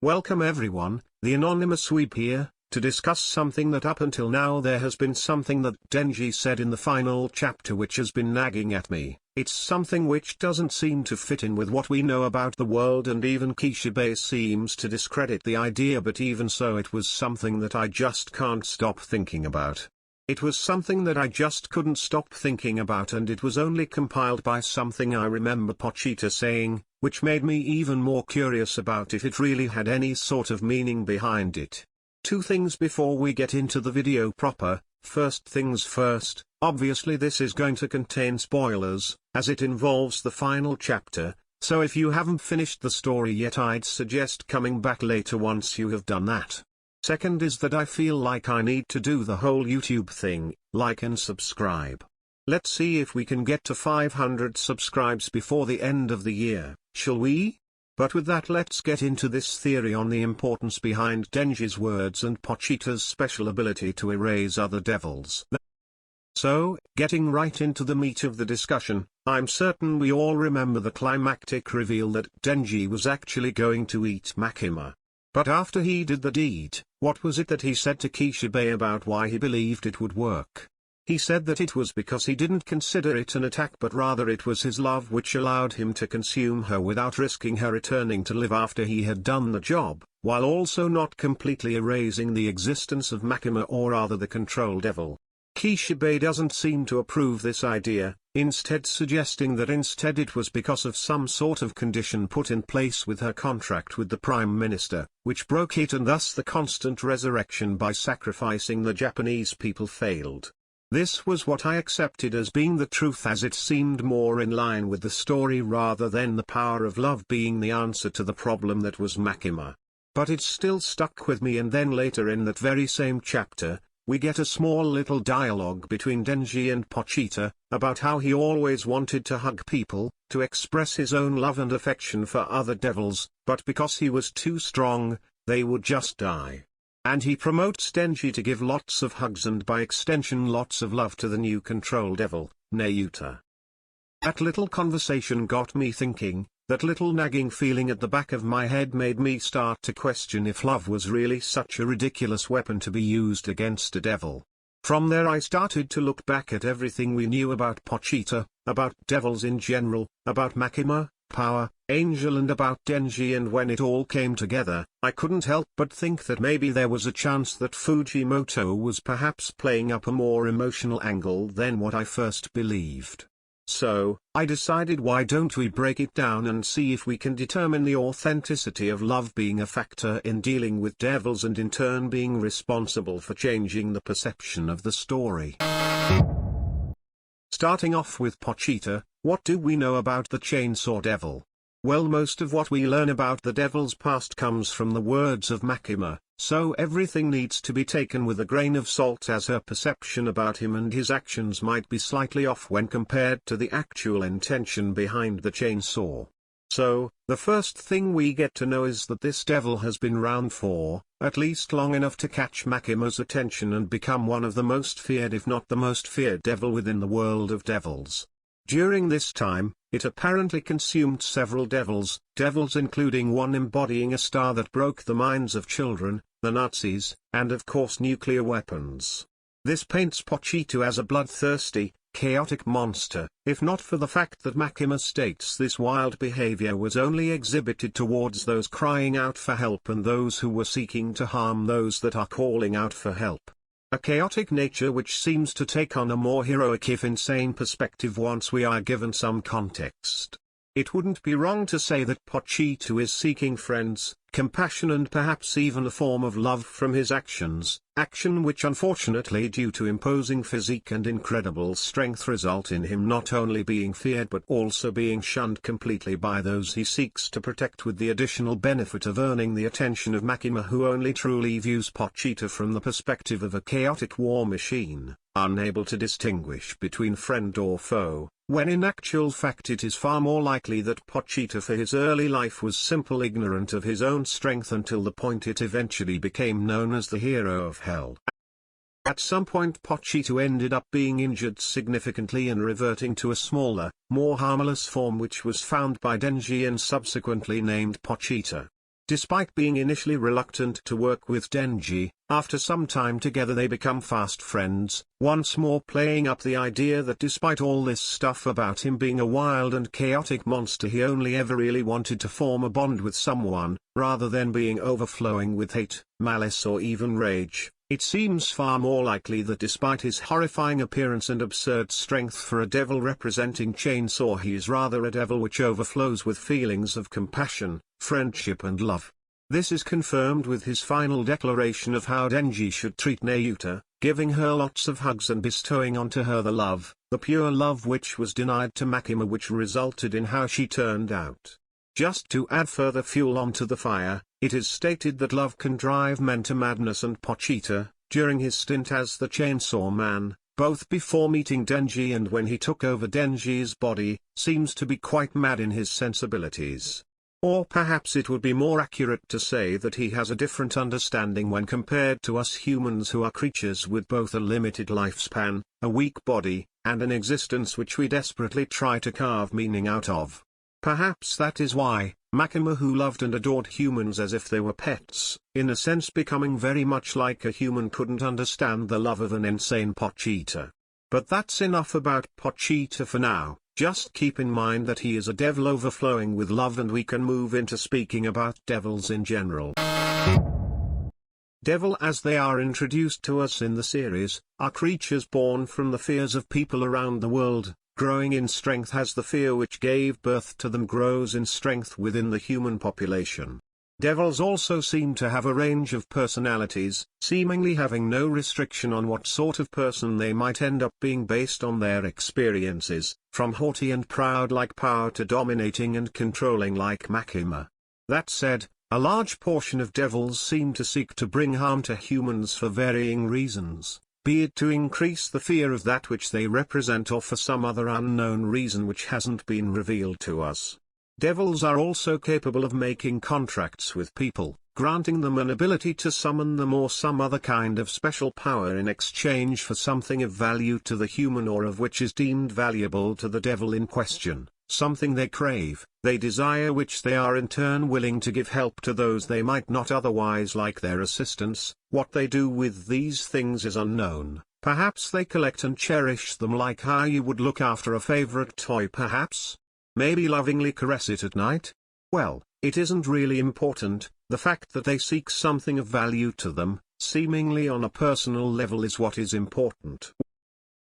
Welcome everyone, the anonymous sweep here, to discuss something that up until now there has been something that Denji said in the final chapter which has been nagging at me. It's something which doesn't seem to fit in with what we know about the world, and even Kishibe seems to discredit the idea, but even so it was something that I just can't stop thinking about. It was something that I just couldn't stop thinking about, and it was only compiled by something I remember Pochita saying, which made me even more curious about if it really had any sort of meaning behind it. Two things before we get into the video proper. First things first, obviously this is going to contain spoilers, as it involves the final chapter, so if you haven't finished the story yet I'd suggest coming back later once you have done that. Second is that I feel like I need to do the whole YouTube thing, like and subscribe. Let's see if we can get to 500 subscribes before the end of the year, shall we? But with that, let's get into this theory on the importance behind Denji's words and Pochita's special ability to erase other devils. So, getting right into the meat of the discussion, I'm certain we all remember the climactic reveal that Denji was actually going to eat Makima. But after he did the deed, what was it that he said to Kishibe about why he believed it would work? He said that it was because he didn't consider it an attack, but rather it was his love which allowed him to consume her without risking her returning to live after he had done the job, while also not completely erasing the existence of Makima, or rather the control devil. Kishibe doesn't seem to approve this idea, instead suggesting that instead it was because of some sort of condition put in place with her contract with the Prime Minister, which broke it, and thus the constant resurrection by sacrificing the Japanese people failed. This was what I accepted as being the truth, as it seemed more in line with the story rather than the power of love being the answer to the problem that was Makima. But it still stuck with me, and then later in that very same chapter, we get a small little dialogue between Denji and Pochita, about how he always wanted to hug people, to express his own love and affection for other devils, but because he was too strong, they would just die. And he promotes Denji to give lots of hugs and by extension lots of love to the new control devil, Nayuta. That little conversation got me thinking. That little nagging feeling at the back of my head made me start to question if love was really such a ridiculous weapon to be used against a devil. From there I started to look back at everything we knew about Pochita, about devils in general, about Makima, Power, Angel, and about Denji, and when it all came together, I couldn't help but think that maybe there was a chance that Fujimoto was perhaps playing up a more emotional angle than what I first believed. So, I decided, why don't we break it down and see if we can determine the authenticity of love being a factor in dealing with devils, and in turn being responsible for changing the perception of the story. Starting off with Pochita, what do we know about the Chainsaw Devil? Well, most of what we learn about the devil's past comes from the words of Makima, so everything needs to be taken with a grain of salt, as her perception about him and his actions might be slightly off when compared to the actual intention behind the chainsaw. So, the first thing we get to know is that this devil has been round for, at least long enough to catch Makima's attention and become one of the most feared, if not the most feared devil within the world of devils. During this time, it apparently consumed several devils including one embodying a star that broke the minds of children, the Nazis, and of course nuclear weapons. This paints Pochita as a bloodthirsty, chaotic monster, if not for the fact that Makima states this wild behavior was only exhibited towards those crying out for help and those who were seeking to harm those that are calling out for help. A chaotic nature which seems to take on a more heroic, if insane, perspective once we are given some context. It wouldn't be wrong to say that Pochita is seeking friends, compassion, and perhaps even a form of love from his actions, action which unfortunately, due to imposing physique and incredible strength, result in him not only being feared but also being shunned completely by those he seeks to protect, with the additional benefit of earning the attention of Makima, who only truly views Pochita from the perspective of a chaotic war machine, unable to distinguish between friend or foe, when in actual fact it is far more likely that Pochita for his early life was simple ignorant of his own strength until the point it eventually became known as the hero of hell. At some point Pochita ended up being injured significantly and reverting to a smaller, more harmless form which was found by Denji and subsequently named Pochita. Despite being initially reluctant to work with Denji, after some time together they become fast friends, once more playing up the idea that despite all this stuff about him being a wild and chaotic monster, he only ever really wanted to form a bond with someone, rather than being overflowing with hate, malice or even rage. It seems far more likely that despite his horrifying appearance and absurd strength for a devil representing Chainsaw, he is rather a devil which overflows with feelings of compassion, friendship and love. This is confirmed with his final declaration of how Denji should treat Nayuta, giving her lots of hugs and bestowing onto her the pure love which was denied to Makima, which resulted in how she turned out. Just to add further fuel onto the fire, it is stated that love can drive men to madness, and Pochita, during his stint as the Chainsaw Man, both before meeting Denji and when he took over Denji's body, seems to be quite mad in his sensibilities. Or perhaps it would be more accurate to say that he has a different understanding when compared to us humans, who are creatures with both a limited lifespan, a weak body, and an existence which we desperately try to carve meaning out of. Perhaps that is why, Makima, who loved and adored humans as if they were pets, in a sense becoming very much like a human, couldn't understand the love of an insane Pochita. But that's enough about Pochita for now. Just keep in mind that he is a devil overflowing with love, and we can move into speaking about devils in general. Devil, as they are introduced to us in the series, are creatures born from the fears of people around the world, growing in strength as the fear which gave birth to them grows in strength within the human population. Devils also seem to have a range of personalities, seemingly having no restriction on what sort of person they might end up being based on their experiences, from haughty and proud like Power to dominating and controlling like Makima. That said, a large portion of devils seem to seek to bring harm to humans for varying reasons, be it to increase the fear of that which they represent or for some other unknown reason which hasn't been revealed to us. Devils are also capable of making contracts with people, granting them an ability to summon them or some other kind of special power in exchange for something of value to the human, or of which is deemed valuable to the devil in question, something they crave, they desire, which they are in turn willing to give help to those they might not otherwise like their assistance. What they do with these things is unknown. Perhaps they collect and cherish them like how you would look after a favorite toy, perhaps. Maybe lovingly caress it at night? Well, it isn't really important. The fact that they seek something of value to them, seemingly on a personal level, is what is important.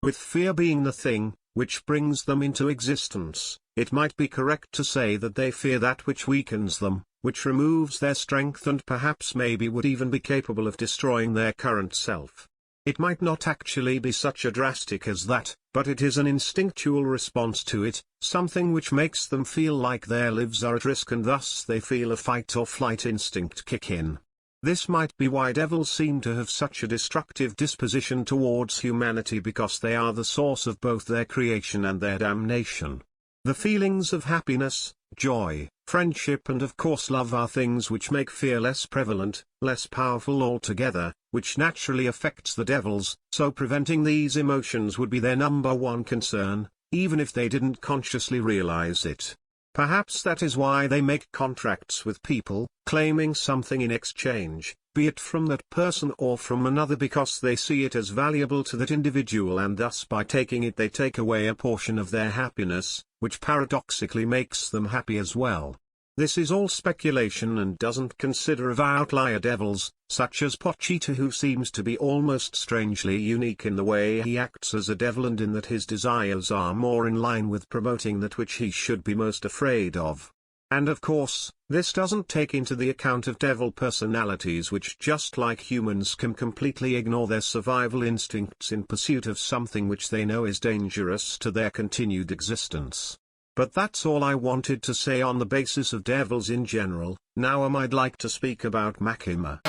With fear being the thing which brings them into existence, it might be correct to say that they fear that which weakens them, which removes their strength, and perhaps maybe would even be capable of destroying their current self. It might not actually be such a drastic as that, but it is an instinctual response to it, something which makes them feel like their lives are at risk, and thus they feel a fight or flight instinct kick in. This might be why devils seem to have such a destructive disposition towards humanity, because they are the source of both their creation and their damnation. The feelings of happiness, joy, friendship and of course love are things which make fear less prevalent, less powerful altogether, which naturally affects the devils, so preventing these emotions would be their number one concern, even if they didn't consciously realize it. Perhaps that is why they make contracts with people, claiming something in exchange, be it from that person or from another, because they see it as valuable to that individual, and thus by taking it they take away a portion of their happiness, which paradoxically makes them happy as well. This is all speculation and doesn't consider of outlier devils, such as Pochita, who seems to be almost strangely unique in the way he acts as a devil, and in that his desires are more in line with promoting that which he should be most afraid of. And of course, this doesn't take into the account of devil personalities which, just like humans, can completely ignore their survival instincts in pursuit of something which they know is dangerous to their continued existence. But that's all I wanted to say on the basis of devils in general. Now I'd like to speak about Makima.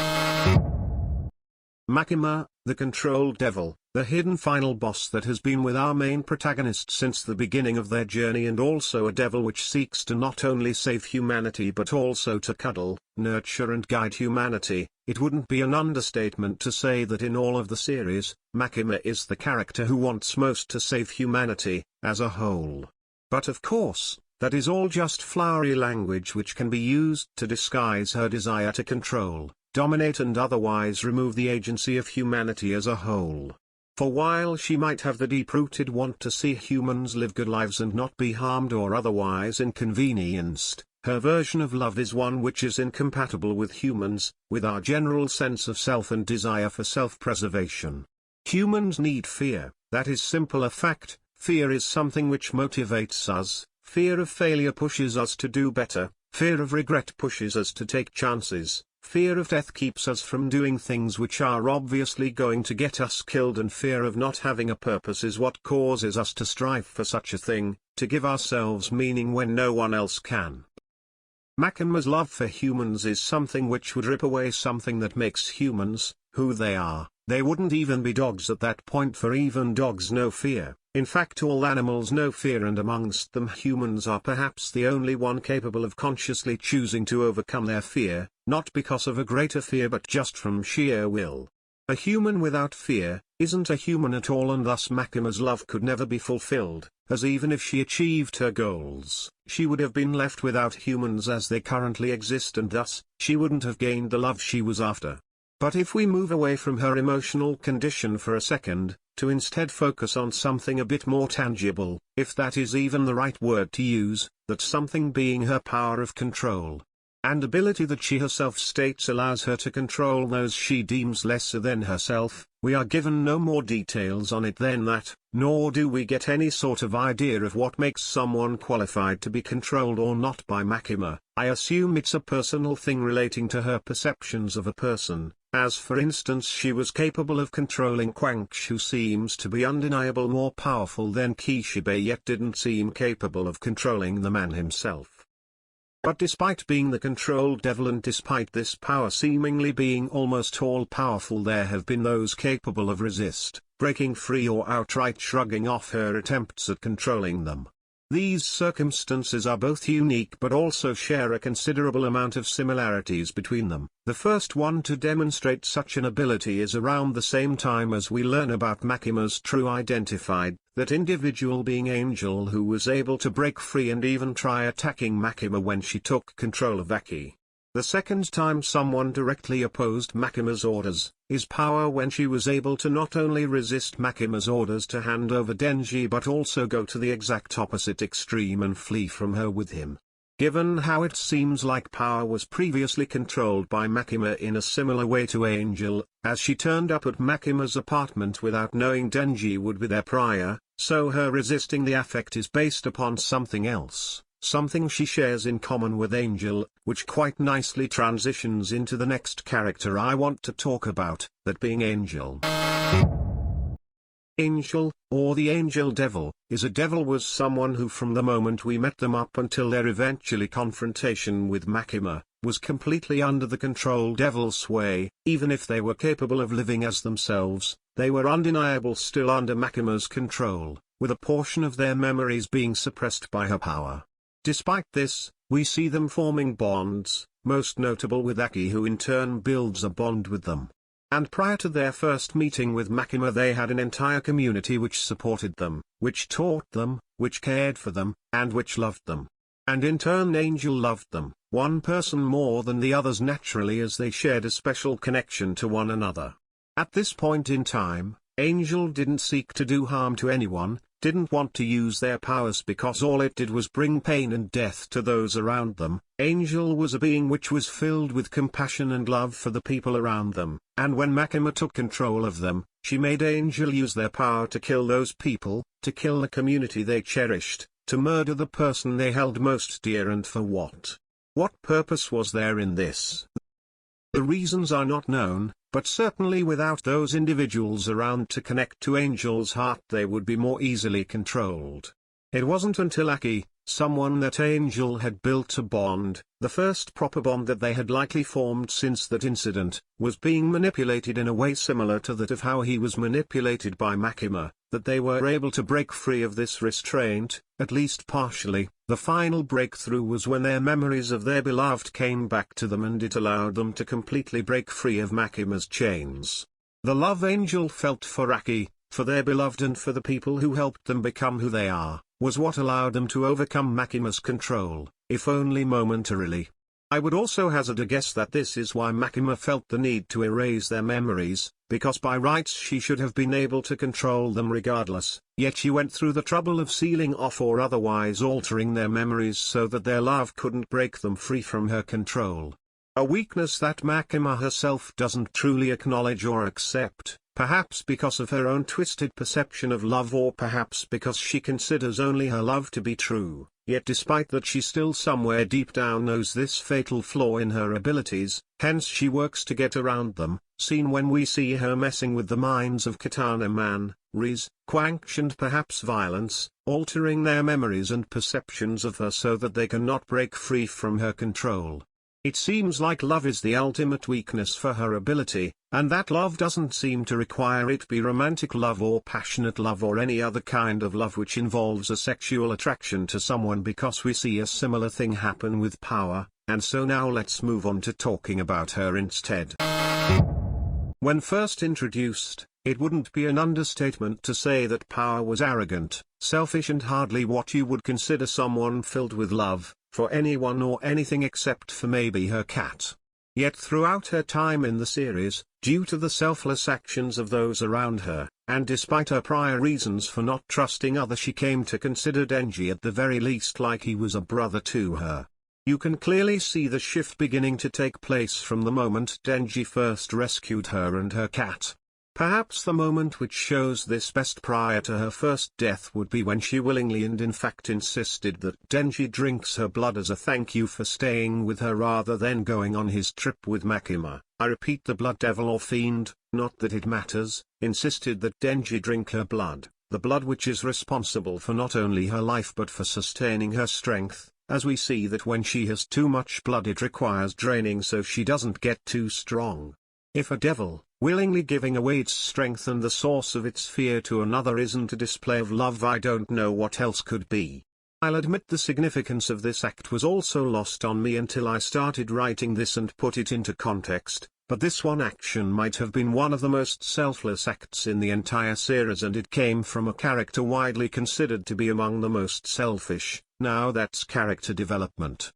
Makima, the controlled devil, the hidden final boss that has been with our main protagonist since the beginning of their journey, and also a devil which seeks to not only save humanity but also to cuddle, nurture and guide humanity. It wouldn't be an understatement to say that in all of the series, Makima is the character who wants most to save humanity, as a whole. But of course, that is all just flowery language which can be used to disguise her desire to control, dominate and otherwise remove the agency of humanity as a whole. For while she might have the deep-rooted want to see humans live good lives and not be harmed or otherwise inconvenienced, her version of love is one which is incompatible with humans, with our general sense of self and desire for self-preservation. Humans need fear, that is simple a fact. Fear is something which motivates us, fear of failure pushes us to do better, fear of regret pushes us to take chances, fear of death keeps us from doing things which are obviously going to get us killed, and fear of not having a purpose is what causes us to strive for such a thing, to give ourselves meaning when no one else can. Makima's love for humans is something which would rip away something that makes humans, who they are. They wouldn't even be dogs at that point, for even dogs know fear. In fact, all animals know fear, and amongst them humans are perhaps the only one capable of consciously choosing to overcome their fear, not because of a greater fear but just from sheer will. A human without fear isn't a human at all, and thus Makima's love could never be fulfilled, as even if she achieved her goals, she would have been left without humans as they currently exist, and thus, she wouldn't have gained the love she was after. But if we move away from her emotional condition for a second, to instead focus on something a bit more tangible, if that is even the right word to use, that something being her power of control and ability that she herself states allows her to control those she deems lesser than herself, we are given no more details on it than that, nor do we get any sort of idea of what makes someone qualified to be controlled or not by Makima. I assume it's a personal thing relating to her perceptions of a person, as for instance she was capable of controlling Quanch, who seems to be undeniable more powerful than Kishibe, yet didn't seem capable of controlling the man himself. But despite being the controlled devil, and despite this power seemingly being almost all-powerful, there have been those capable of breaking free or outright shrugging off her attempts at controlling them. These circumstances are both unique but also share a considerable amount of similarities between them. The first one to demonstrate such an ability is around the same time as we learn about Makima's true identified, that individual being Angel, who was able to break free and even try attacking Makima when she took control of Aki. The second time someone directly opposed Makima's orders, is Power, when she was able to not only resist Makima's orders to hand over Denji but also go to the exact opposite extreme and flee from her with him. Given how it seems like Power was previously controlled by Makima in a similar way to Angel, as she turned up at Makima's apartment without knowing Denji would be there prior, so her resisting the affect is based upon something else. Something she shares in common with Angel, which quite nicely transitions into the next character I want to talk about, that being Angel. Angel, or the Angel Devil, was someone who from the moment we met them up until their eventually confrontation with Makima, was completely under the control devil's sway. Even if they were capable of living as themselves, they were undeniable still under Makima's control, with a portion of their memories being suppressed by her power. Despite this, we see them forming bonds, most notable with Aki, who in turn builds a bond with them. And prior to their first meeting with Makima, they had an entire community which supported them, which taught them, which cared for them, and which loved them. And in turn Angel loved them, one person more than the others naturally, as they shared a special connection to one another. At this point in time, Angel didn't seek to do harm to anyone, didn't want to use their powers because all it did was bring pain and death to those around them. Angel was a being which was filled with compassion and love for the people around them, and when Makima took control of them, she made Angel use their power to kill those people, to kill the community they cherished, to murder the person they held most dear. And for what? What purpose was there in this? The reasons are not known, but certainly without those individuals around to connect to Angel's heart, they would be more easily controlled. It wasn't until Aki, someone that Angel had built a bond, the first proper bond that they had likely formed since that incident, was being manipulated in a way similar to that of how he was manipulated by Makima, that they were able to break free of this restraint, at least partially. The final breakthrough was when their memories of their beloved came back to them, and it allowed them to completely break free of Makima's chains. The love Angel felt for Aki, for their beloved, and for the people who helped them become who they are, was what allowed them to overcome Makima's control, if only momentarily. I would also hazard a guess that this is why Makima felt the need to erase their memories, because by rights she should have been able to control them regardless, yet she went through the trouble of sealing off or otherwise altering their memories so that their love couldn't break them free from her control. A weakness that Makima herself doesn't truly acknowledge or accept, perhaps because of her own twisted perception of love, or perhaps because she considers only her love to be true, yet despite that she still somewhere deep down knows this fatal flaw in her abilities, hence she works to get around them, seen when we see her messing with the minds of Katana Man, Riz, Quanch and perhaps Violence, altering their memories and perceptions of her so that they cannot break free from her control. It seems like love is the ultimate weakness for her ability, and that love doesn't seem to require it be romantic love or passionate love or any other kind of love which involves a sexual attraction to someone, because we see a similar thing happen with Power, and so now let's move on to talking about her instead. When first introduced, it wouldn't be an understatement to say that Power was arrogant, selfish and hardly what you would consider someone filled with love for anyone or anything except for maybe her cat. Yet throughout her time in the series, due to the selfless actions of those around her, and despite her prior reasons for not trusting others, she came to consider Denji at the very least like he was a brother to her. You can clearly see the shift beginning to take place from the moment Denji first rescued her and her cat. Perhaps the moment which shows this best prior to her first death would be when she willingly and in fact insisted that Denji drinks her blood as a thank you for staying with her rather than going on his trip with Makima. I repeat, the blood devil or fiend, not that it matters, insisted that Denji drink her blood, the blood which is responsible for not only her life but for sustaining her strength, as we see that when she has too much blood it requires draining so she doesn't get too strong. If a devil, willingly giving away its strength and the source of its fear to another isn't a display of love, I don't know what else could be. I'll admit the significance of this act was also lost on me until I started writing this and put it into context, but this one action might have been one of the most selfless acts in the entire series, and it came from a character widely considered to be among the most selfish. Now that's character development.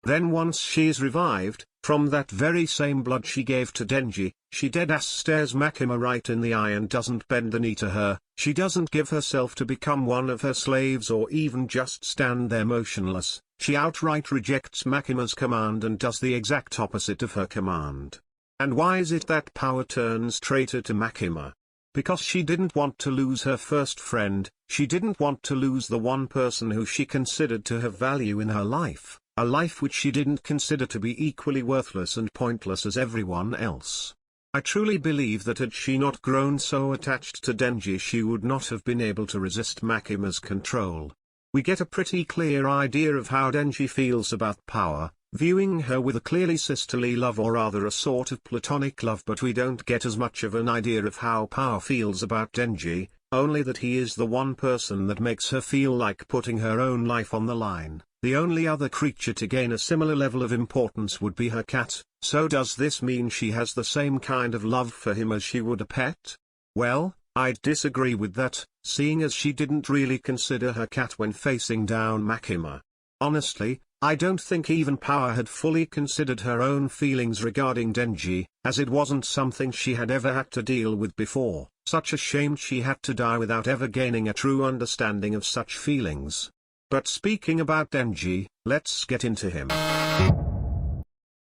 Then once she's revived, from that very same blood she gave to Denji, she deadass stares Makima right in the eye and doesn't bend the knee to her. She doesn't give herself to become one of her slaves or even just stand there motionless. She outright rejects Makima's command and does the exact opposite of her command. And why is it that Power turns traitor to Makima? Because she didn't want to lose her first friend, she didn't want to lose the one person who she considered to have value in her life. A life which she didn't consider to be equally worthless and pointless as everyone else. I truly believe that had she not grown so attached to Denji, she would not have been able to resist Makima's control. We get a pretty clear idea of how Denji feels about Power, viewing her with a clearly sisterly love, or rather a sort of platonic love, but we don't get as much of an idea of how Power feels about Denji, only that he is the one person that makes her feel like putting her own life on the line. The only other creature to gain a similar level of importance would be her cat. So does this mean she has the same kind of love for him as she would a pet? Well, I'd disagree with that, seeing as she didn't really consider her cat when facing down Makima. Honestly, I don't think even Power had fully considered her own feelings regarding Denji, as it wasn't something she had ever had to deal with before. Such a shame she had to die without ever gaining a true understanding of such feelings. But speaking about Denji, let's get into him.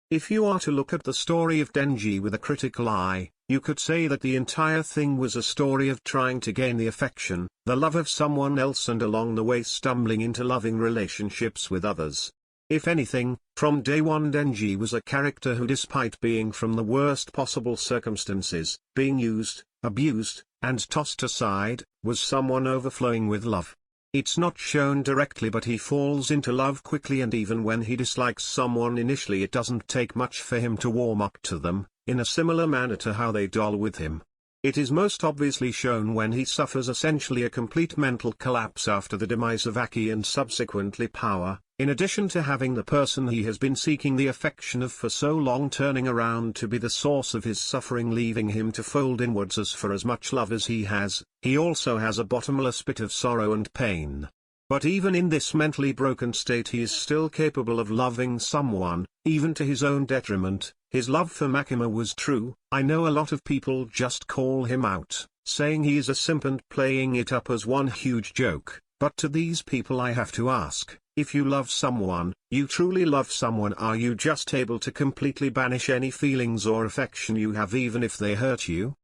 If you are to look at the story of Denji with a critical eye, you could say that the entire thing was a story of trying to gain the affection, the love of someone else, and along the way stumbling into loving relationships with others. If anything, from day one Denji was a character who, despite being from the worst possible circumstances, being used, abused, and tossed aside, was someone overflowing with love. It's not shown directly, but he falls into love quickly, and even when he dislikes someone initially it doesn't take much for him to warm up to them, in a similar manner to how they doll with him. It is most obviously shown when he suffers essentially a complete mental collapse after the demise of Aki and subsequently Power, in addition to having the person he has been seeking the affection of for so long turning around to be the source of his suffering, leaving him to fold inwards as for as much love as he has. He also has a bottomless pit of sorrow and pain, But even in this mentally broken state he is still capable of loving someone, even to his own detriment. His love for Makima was true. I know a lot of people just call him out, saying he is a simp and playing it up as one huge joke, but to these people I have to ask, if you love someone, you truly love someone, are you just able to completely banish any feelings or affection you have even if they hurt you?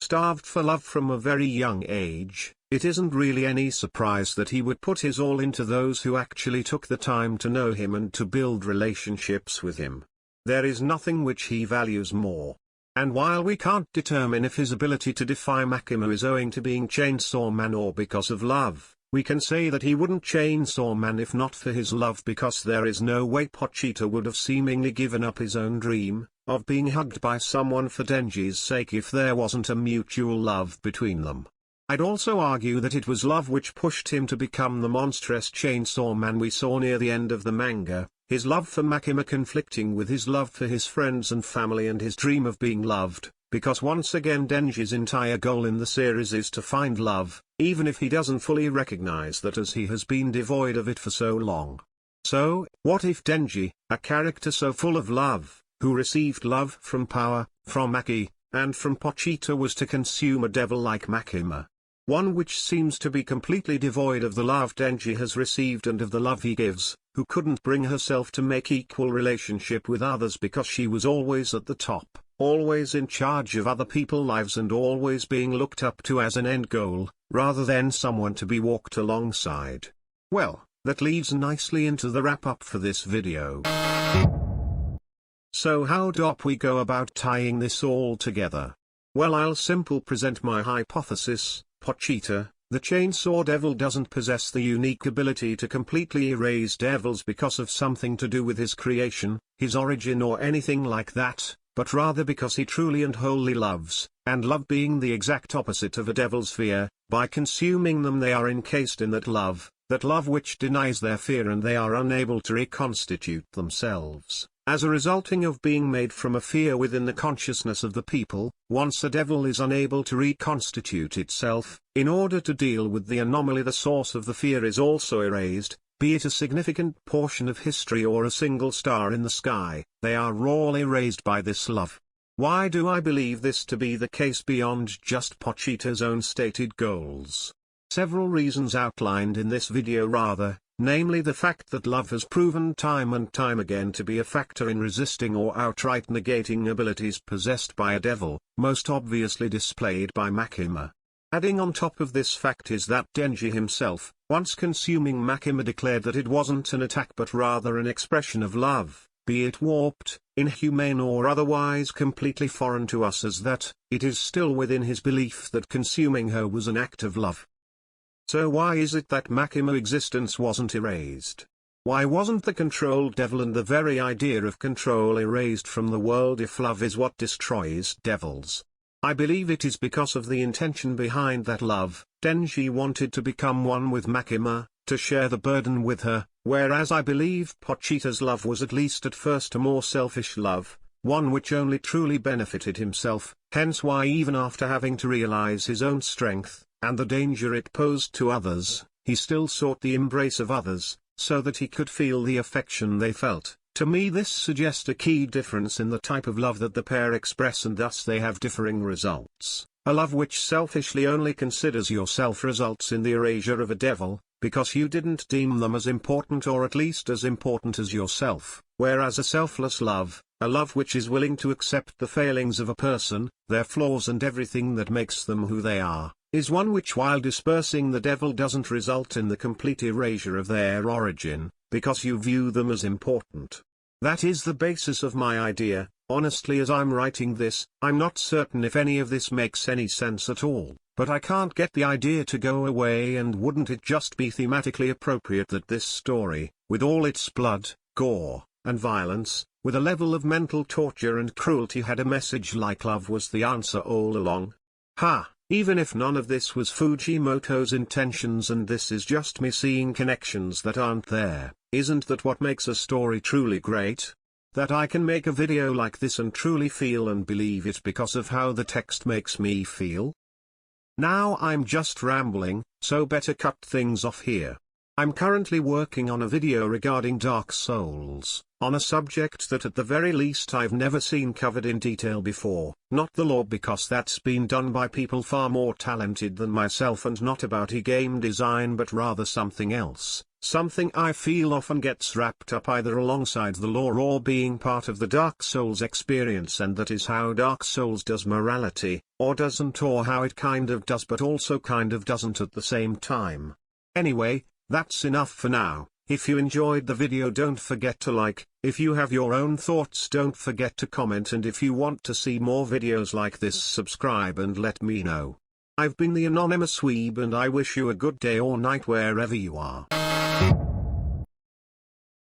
Starved for love from a very young age, it isn't really any surprise that he would put his all into those who actually took the time to know him and to build relationships with him. There is nothing which he values more. And while we can't determine if his ability to defy Makima is owing to being Chainsaw Man or because of love, we can say that he wouldn't Chainsaw Man if not for his love, because there is no way Pochita would have seemingly given up his own dream of being hugged by someone for Denji's sake if there wasn't a mutual love between them. I'd also argue that it was love which pushed him to become the monstrous Chainsaw Man we saw near the end of the manga, his love for Makima conflicting with his love for his friends and family and his dream of being loved, because once again Denji's entire goal in the series is to find love, even if he doesn't fully recognize that as he has been devoid of it for so long. So, what if Denji, a character so full of love, who received love from power, from Maki, and from Pochita, was to consume a devil like Makima? One which seems to be completely devoid of the love Denji has received and of the love he gives, who couldn't bring herself to make equal relationship with others because she was always at the top, always in charge of other people's lives and always being looked up to as an end goal, rather than someone to be walked alongside. Well, that leads nicely into the wrap-up for this video. So how do we go about tying this all together? Well, I'll simply present my hypothesis. Pochita, the Chainsaw Devil, doesn't possess the unique ability to completely erase devils because of something to do with his creation, his origin or anything like that, but rather because he truly and wholly loves, and love being the exact opposite of a devil's fear. By consuming them they are encased in that love which denies their fear, and they are unable to reconstitute themselves. As a resulting of being made from a fear within the consciousness of the people, once a devil is unable to reconstitute itself, in order to deal with the anomaly, the source of the fear is also erased, be it a significant portion of history or a single star in the sky, they are all erased by this love. Why do I believe this to be the case beyond just Pochita's own stated goals? Several reasons outlined in this video rather, namely the fact that love has proven time and time again to be a factor in resisting or outright negating abilities possessed by a devil, most obviously displayed by Makima. Adding on top of this fact is that Denji himself, once consuming Makima, declared that it wasn't an attack but rather an expression of love, be it warped, inhumane or otherwise completely foreign to us, as that, it is still within his belief that consuming her was an act of love. So why is it that Makima's existence wasn't erased? Why wasn't the controlled devil and the very idea of control erased from the world if love is what destroys devils? I believe it is because of the intention behind that love. Denji wanted to become one with Makima, to share the burden with her, whereas I believe Pochita's love was at least at first a more selfish love, one which only truly benefited himself, hence why even after having to realize his own strength, and the danger it posed to others, he still sought the embrace of others, so that he could feel the affection they felt. To me this suggests a key difference in the type of love that the pair express, and thus they have differing results. A love which selfishly only considers yourself results in the erasure of a devil, because you didn't deem them as important or at least as important as yourself, whereas a selfless love, a love which is willing to accept the failings of a person, their flaws and everything that makes them who they are, is one which while dispersing the devil doesn't result in the complete erasure of their origin, because you view them as important. That is the basis of my idea. Honestly, as I'm writing this, I'm not certain if any of this makes any sense at all, but I can't get the idea to go away, and wouldn't it just be thematically appropriate that this story, with all its blood, gore, and violence, with a level of mental torture and cruelty, had a message like love was the answer all along? Ha! Even if none of this was Fujimoto's intentions and this is just me seeing connections that aren't there, isn't that what makes a story truly great? That I can make a video like this and truly feel and believe it because of how the text makes me feel? Now I'm just rambling, so better cut things off here. I'm currently working on a video regarding Dark Souls, on a subject that at the very least I've never seen covered in detail before, not the lore because that's been done by people far more talented than myself and not about game design but rather something else, something I feel often gets wrapped up either alongside the lore or being part of the Dark Souls experience, and that is how Dark Souls does morality, or doesn't, or how it kind of does but also kind of doesn't at the same time. Anyway, that's enough for now. If you enjoyed the video, don't forget to like. If you have your own thoughts, don't forget to comment, and if you want to see more videos like this, subscribe and let me know. I've been the Anonymous Weeb and I wish you a good day or night wherever you are.